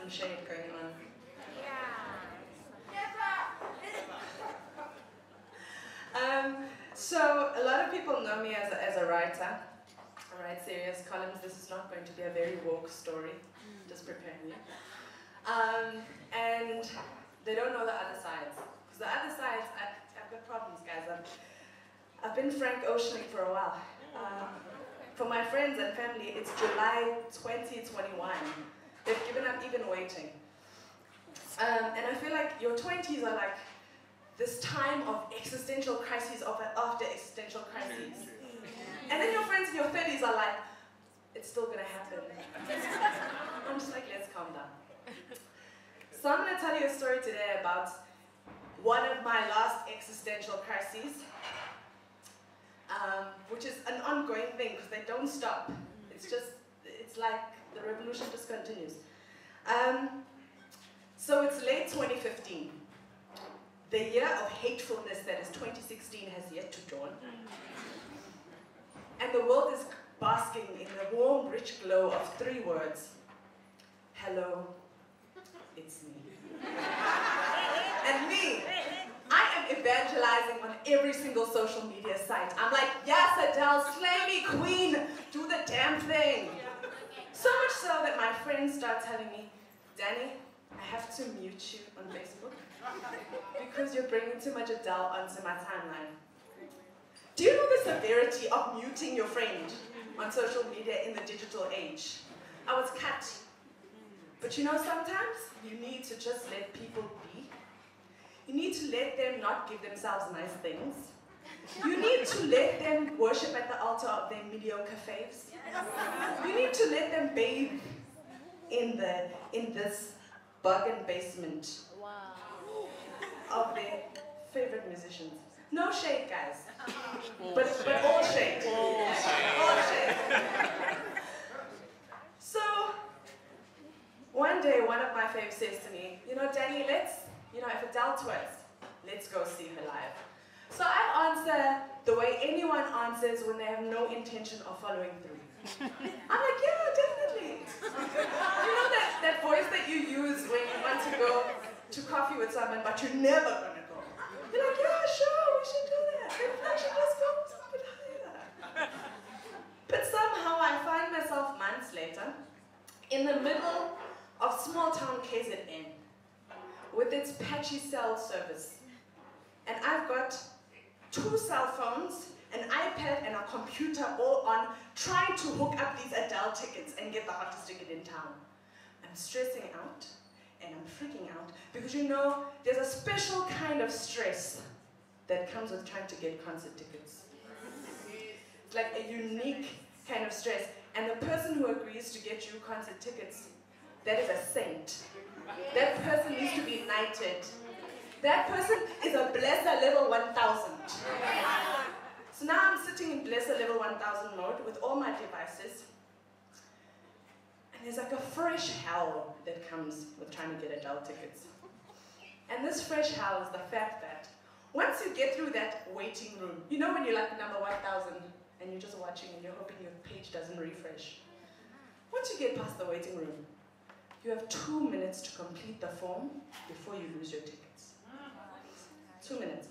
some shade going on. So a lot of people know me as a writer. I write serious columns. This is not going to be a very woke story. Just prepare me. And they don't know the other sides. Because the other sides, I've got problems, guys. I've been Frank Oceaning for a while. For my friends and family, it's July 2021. They've given up even waiting. And I feel like your 20s are like this time of existential crises after existential crises. And then your friends in your 30s are like, it's still gonna happen. I'm just like, let's calm down. So I'm gonna tell you a story today about one of my last existential crises, which is an ongoing thing because they don't stop. It's like the revolution just continues. So it's late 2015. The year of hatefulness that is 2016 has yet to dawn. And the world is basking in the warm, rich glow of 3 words. Hello, it's me. And me, I am evangelizing on every single social media site. I'm like, yes, Adele, slay me, queen, do the damn thing. So much so that my friends start telling me, Danny, I have to mute you on Facebook because you're bringing too much Adele onto my timeline. Do you know the severity of muting your friend on social media in the digital age? I was cut. But you know, sometimes you need to just let people be. You need to let them not give themselves nice things. You need to let them worship at the altar of their mediocre faiths. You need to let them bathe in this bargain basement of their favorite musicians. No shade, guys. But all shade. All shade. So, one day, one of my faves says to me, you know, Danny, if Adele twerks, let's go see her live. So I answer the way anyone answers when they have no intention of following through. I'm like, yeah, definitely. You know that voice that you use when you want to go to coffee with someone, but you're never gonna go. You're like, yeah, sure, we should do that. Maybe I should just go with her. But somehow I find myself months later in the middle of small town KZN with its patchy cell service. And I've got 2 cell phones, an iPad, and a computer all on, trying to hook up these Adele tickets and get the hottest ticket in town. I'm stressing out, and I'm freaking out, because you know, there's a special kind of stress that comes with trying to get concert tickets. It's like a unique kind of stress, and the person who agrees to get you concert tickets, that is a saint. That person needs to be knighted. That person is a blesser level 1000. So now I'm sitting in blesser level 1000 mode with all my devices. And there's like a fresh hell that comes with trying to get Adele tickets. And this fresh hell is the fact that once you get through that waiting room, you know when you're like number 1000 and you're just watching and you're hoping your page doesn't refresh. Once you get past the waiting room, you have 2 minutes to complete the form before you lose your tickets. 2 minutes.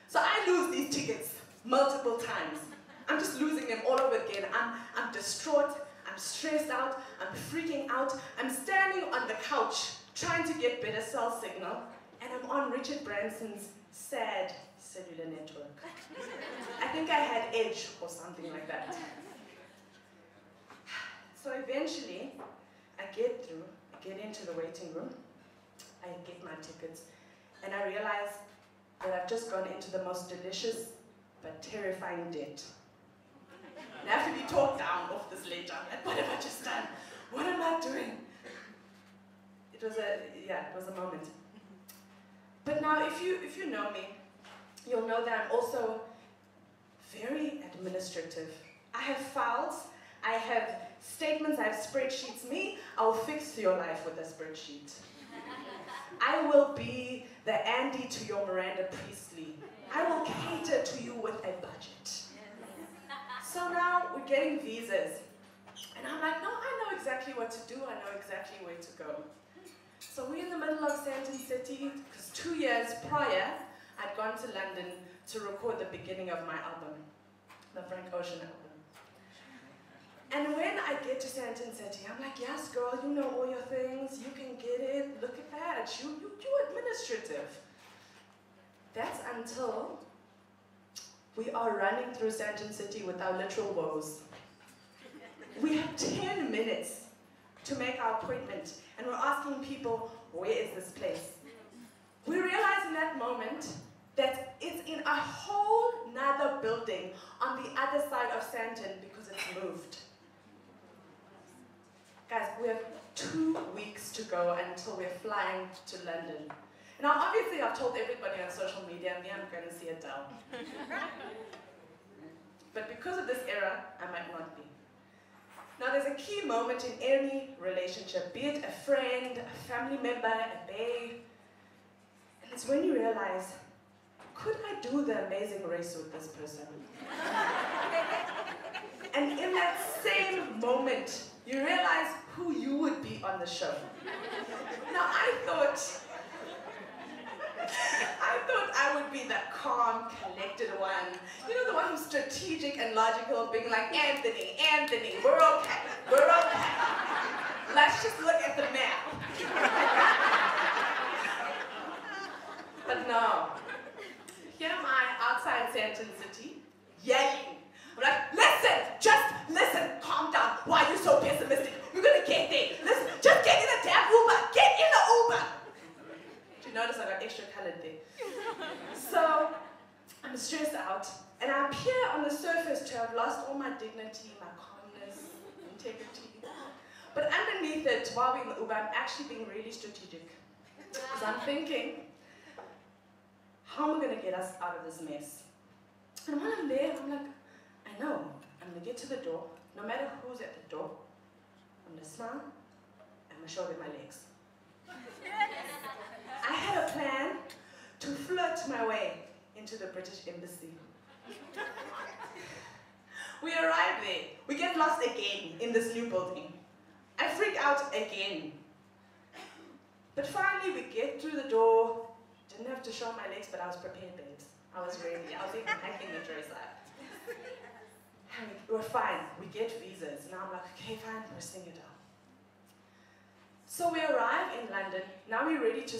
So I lose these tickets multiple times. I'm just losing them all over again. I'm distraught, I'm stressed out, I'm freaking out. I'm standing on the couch trying to get better cell signal, and I'm on Richard Branson's sad cellular network. I think I had Edge or something like that. So eventually, I get into the waiting room, I get my tickets, and I realize that I've just gone into the most delicious but terrifying debt. And I have to be talked down off this later. Like, what have I just done? What am I doing? It was a moment. But now, if you know me, you'll know that I'm also very administrative. I have files, I have statements, I have spreadsheets. Me, I'll fix your life with a spreadsheet. I will be the Andy to your Miranda Priestley. I will cater to you with a budget. So now we're getting visas. And I'm like, no, I know exactly what to do. I know exactly where to go. So we're in the middle of Sandton City, because 2 years prior, I'd gone to London to record the beginning of my album, the Frank Ocean album. And when I get to Sandton City, I'm like, yes, girl, you know all your things. You can get it. Look at that. You're administrative. That's until we are running through Sandton City with our literal woes. We have 10 minutes to make our appointment, and we're asking people, where is this place? We realize in that moment that it's in a whole nother building on the other side of Sandton because it's moved. Guys, we have 2 weeks to go until we're flying to London. Now, obviously, I've told everybody on social media, me, I'm going to see Adele. But because of this era, I might not be. Now, there's a key moment in any relationship, be it a friend, a family member, a babe, and it's when you realize, could I do the Amazing Race with this person? And in that same moment, you realize who you would be on the show. Now, I thought I would be the calm, collected one. You know, the one who's strategic and logical, being like, Anthony, we're okay. Let's just look at the map. But no. Here am I outside Sandton City, yelling. I'm like, listen, just listen, calm down. Why are you so pessimistic? We're gonna get there. Listen, just get in the damn Uber. Get in the Uber. Do you notice I got extra colored there? So, I'm stressed out, and I appear on the surface to have lost all my dignity, my calmness, integrity. But underneath it, while we're in the Uber, I'm actually being really strategic. Because I'm thinking, how am I gonna get us out of this mess? And while I'm there, I'm like, I know, I'm gonna get to the door, no matter who's at the door, I'm gonna smile, I'm gonna show them my legs. I had a plan to flirt my way into the British Embassy. We arrive there, we get lost again in this new building. I freak out again. But finally we get through the door, didn't have to show my legs, but I was prepared, babes. I was ready, I was even hacking the dress up. And we're fine, we get visas. Now I'm like, okay, fine, we're singing it out. So we arrive in London, now we're ready to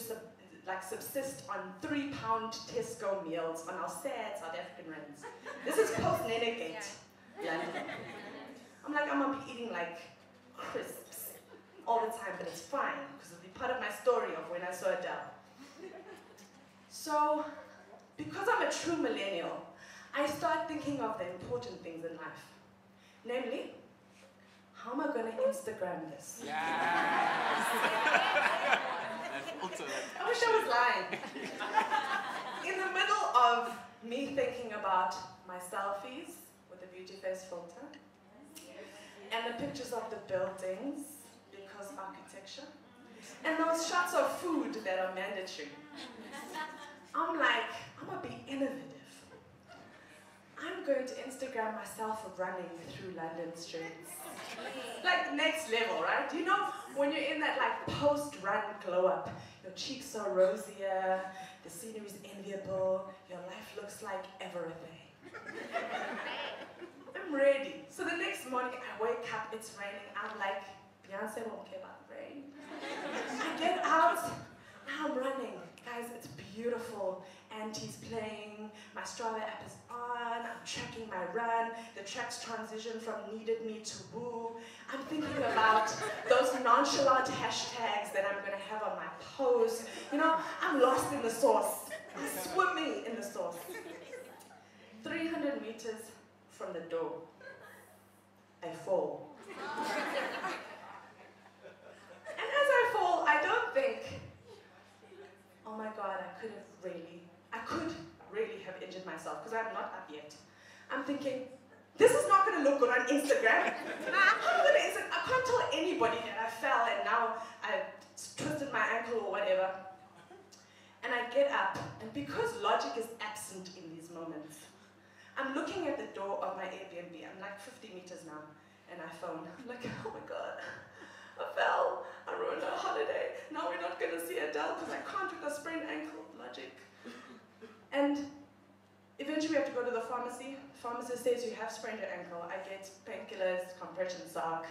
subsist on £3 Tesco meals on our sad South African rands. This is post-Nenegate, London. I'm like, I'm gonna be eating like crisps all the time, but it's fine, because it'll be part of my story of when I saw Adele. So, because I'm a true millennial, I start thinking of the important things in life. Namely, how am I going to Instagram this? Yes. I wish I was lying. In the middle of me thinking about my selfies with the beauty face filter, and the pictures of the buildings, because architecture, and those shots of food that are mandatory, I'm like, I'm going to be innovative. I'm going to Instagram myself running through London streets. Like next level, right? You know, when you're in that like post-run glow up, your cheeks are rosier, the scenery's enviable, your life looks like everything. I'm ready. So the next morning I wake up, it's raining, I'm like, Beyonce won't care about the rain. I get out, now I'm running. Guys, it's beautiful. Auntie's playing, my Strava app is on, I'm tracking my run, the tracks transition from needed me to woo. I'm thinking about those nonchalant hashtags that I'm gonna have on my post. You know, I'm lost in the sauce. I'm swimming in the sauce. 300 meters from the door, I fall. And as I fall, I don't think, oh my God, I could really have injured myself, because I'm not up yet. I'm thinking, this is not going to look good on Instagram. I can't tell anybody that I fell and now I twisted my ankle or whatever. And I get up, and because logic is absent in these moments, I'm looking at the door of my Airbnb. I'm like 50 meters now. and I phone. I'm like, oh my God, I fell. I ruined our holiday. Now we're not going to see Adele because I can't with a sprained ankle. Logic. And eventually we have to go to the pharmacy. The pharmacist says you have sprained your ankle. I get painkillers, compression sock,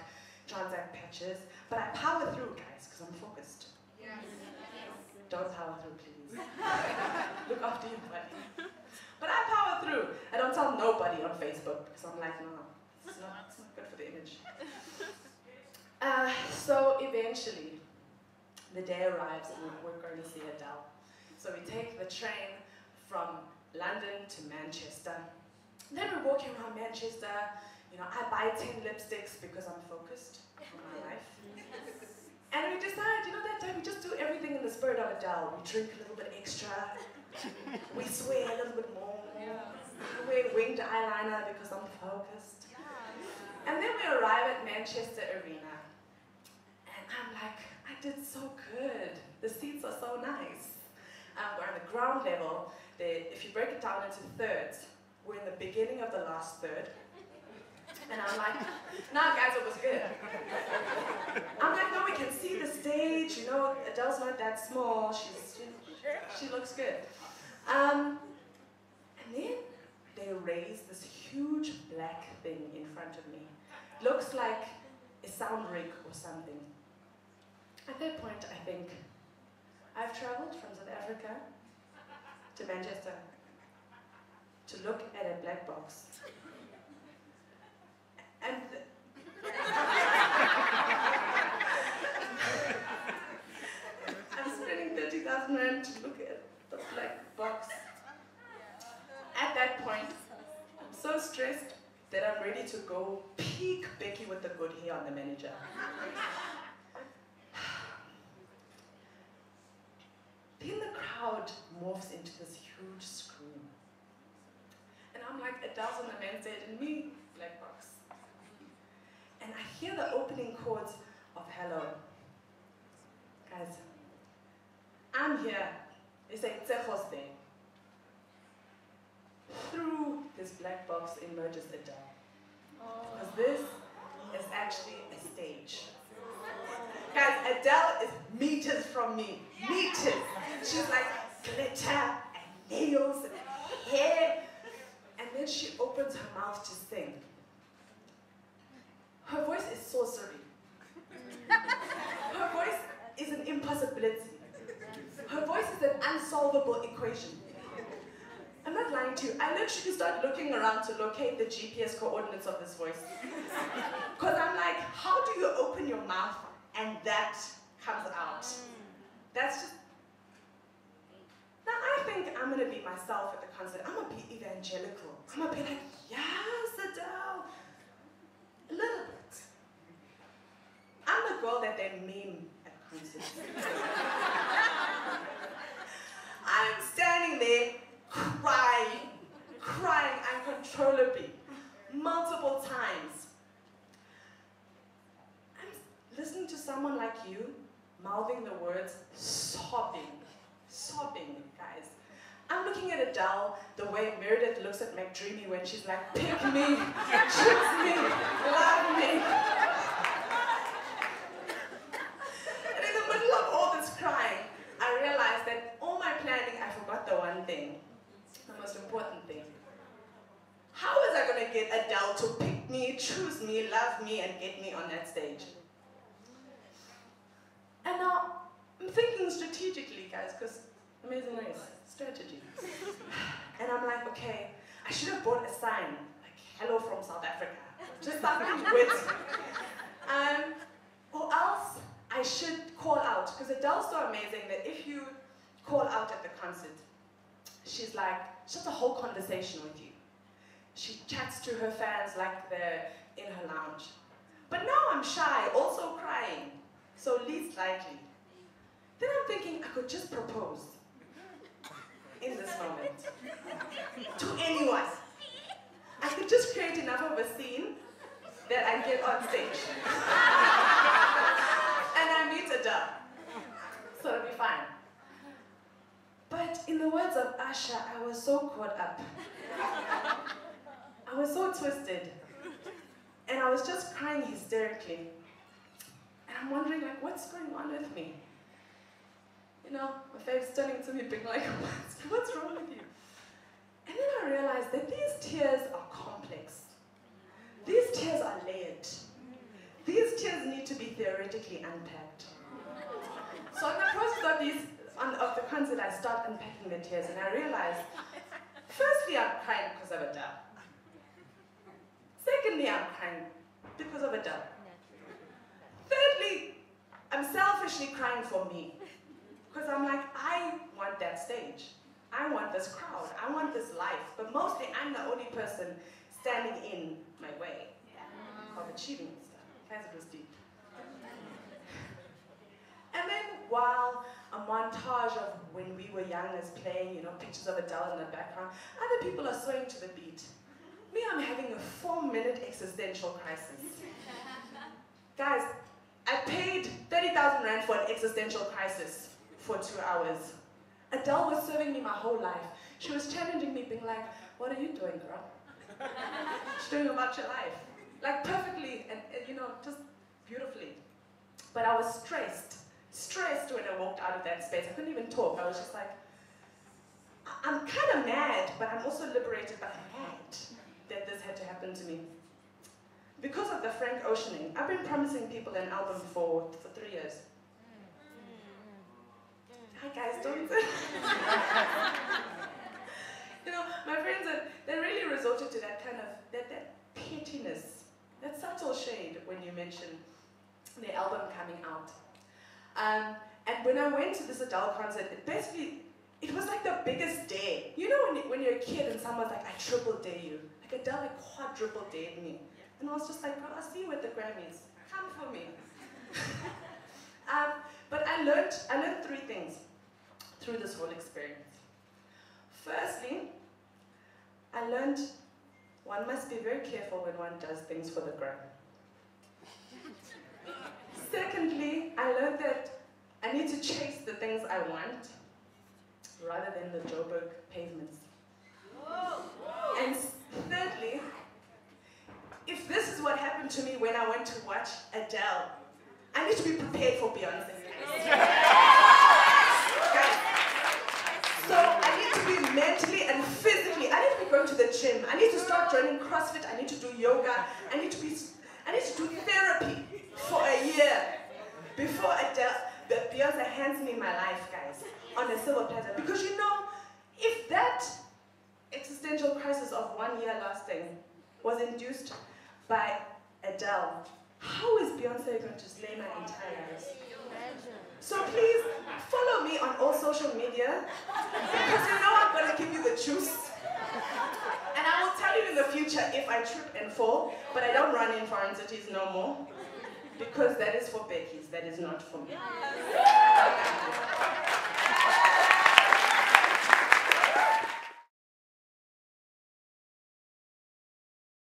Transact patches. But I power through, guys, because I'm focused. Yes. Don't power through, please. Look after your body. But I power through. I don't tell nobody on Facebook because I'm like, no, it's not good for the image. So eventually, the day arrives and we're going to see Adele. So we take the train from London to Manchester. Then we're walking around Manchester. You know, I buy 10 lipsticks because I'm focused on my life. And we decide, you know, that day we just do everything in the spirit of Adele. We drink a little bit extra. We swear a little bit more. We wear winged eyeliner because I'm focused. And then we arrive at Manchester Arena. And I'm like, I did so good. The seats are so nice. We're on the ground level. If you break it down into thirds, we're in the beginning of the last third. And I'm like, nah, guys, it was good. I'm like, no, we can see the stage. You know, Adele's not that small. She looks good. And then they raise this huge black thing in front of me. Looks like a sound rig or something. At that point, I think, I've traveled from South Africa to Manchester to look at a black box. And I'm spending 30,000 rand to look at the black box. At that point, I'm so stressed that I'm ready to go peek Becky with the good hair on the manager. Then the crowd morphs into this huge scream. And I'm like, Adele's on the main stage and me, black box. And I hear the opening chords of Hello. Guys, I'm here. They say, Tsechos there. Through this black box emerges Adele. Because this is actually a stage. Guys, Adele is meters from me. Meters. She's like glitter and nails and hair. And then she opens her mouth to sing. Her voice is sorcery. Her voice is an impossibility. Her voice is an unsolvable equation. I'm not lying to you. I literally start looking around to locate the GPS coordinates of this voice. Because I'm like, how do you open your mouth and that comes out? That's just... Now I think I'm going to be myself at the concert. I'm going to be evangelical. I'm going to be like, yes, Adele. A little bit. I'm the girl that they meme at concerts. I'm standing there crying uncontrollably, multiple times. I'm listening to someone like you, mouthing the words, sobbing, guys. I'm looking at Adele the way Meredith looks at McDreamy when she's like, pick me, choose me, love me. And in the middle of all this crying, I realized that all my planning, I forgot the one thing. The most important thing. How is I going to get Adele to pick me, choose me, love me, and get me on that stage? And now, I'm thinking strategically, guys, because Amazing Race, strategy. And I'm like, okay, I should have brought a sign, like, hello from South Africa. Just something witty. Or else, I should call out, because Adele's so amazing that if you call out at the concert, she's like, she has a whole conversation with you. She chats to her fans like they're in her lounge. But now I'm shy, also crying, so least likely. Then I'm thinking I could just propose in this moment to anyone. I could just create enough of a scene that I get on stage. And I meet Adele. So it'll be fine. But in the words of Asha, I was so caught up. I was so twisted. And I was just crying hysterically. And I'm wondering, like, what's going on with me? You know, my fave's turning to me, being like, what's wrong with you? And then I realized that these tears are complex. These tears are layered. These tears need to be theoretically unpacked. So in the process of the concert, I start unpacking the tears, and I realized, firstly, I'm crying because of Adele. Secondly, I'm crying because of Adele. Thirdly, I'm selfishly crying for me. Because I'm like, I want that stage. I want this crowd. I want this life. But mostly, I'm the only person standing in my way of achieving stuff. Guys, it was deep. And then, while a montage of when we were young is playing, you know, pictures of Adele in the background, other people are swaying to the beat. Me, I'm having a 4-minute existential crisis. Guys, I paid 30,000 rand for an existential crisis for 2 hours. Adele was serving me my whole life. She was challenging me, being like, what are you doing, girl? She's doing about your life. Like perfectly and you know, just beautifully. But I was stressed when I walked out of that space. I couldn't even talk. I was just like, I'm kind of mad, but I'm also liberated, but I'm mad that this had to happen to me. Because of the Frank Oceaning, I've been promising people an album for 3 years. Hi guys, don't. You know, my friends, they really resorted to that kind of, that pettiness, that subtle shade when you mention the album coming out. And when I went to this Adele concert, it was like the biggest dare. You know when you're a kid and someone's like, I triple dare you. Like Adele like quadruple dared me. And I was just like, I'll see you at the Grammys. Come for me. But I learned 3 things through this whole experience. Firstly, I learned one must be very careful when one does things for the gram. Secondly, I learned that I need to chase the things I want rather than the Joburg pavements. And thirdly, if this is what happened to me when I went to watch Adele, I need to be prepared for Beyonce. So I need to be mentally and physically, I need to be going to the gym, I need to start joining CrossFit, I need to do yoga, I need to do therapy for a year before Beyonce hands me my life, guys, on a silver platter. Because you know, if that existential crisis of 1 year lasting was induced by Adele, how is Beyonce going to slay my entire life? So please, follow me on all social media, because you know I'm going to give you the juice. And I will tell you in the future if I trip and fall, but I don't run in foreign cities no more, because that is for Becky's, that is not for me.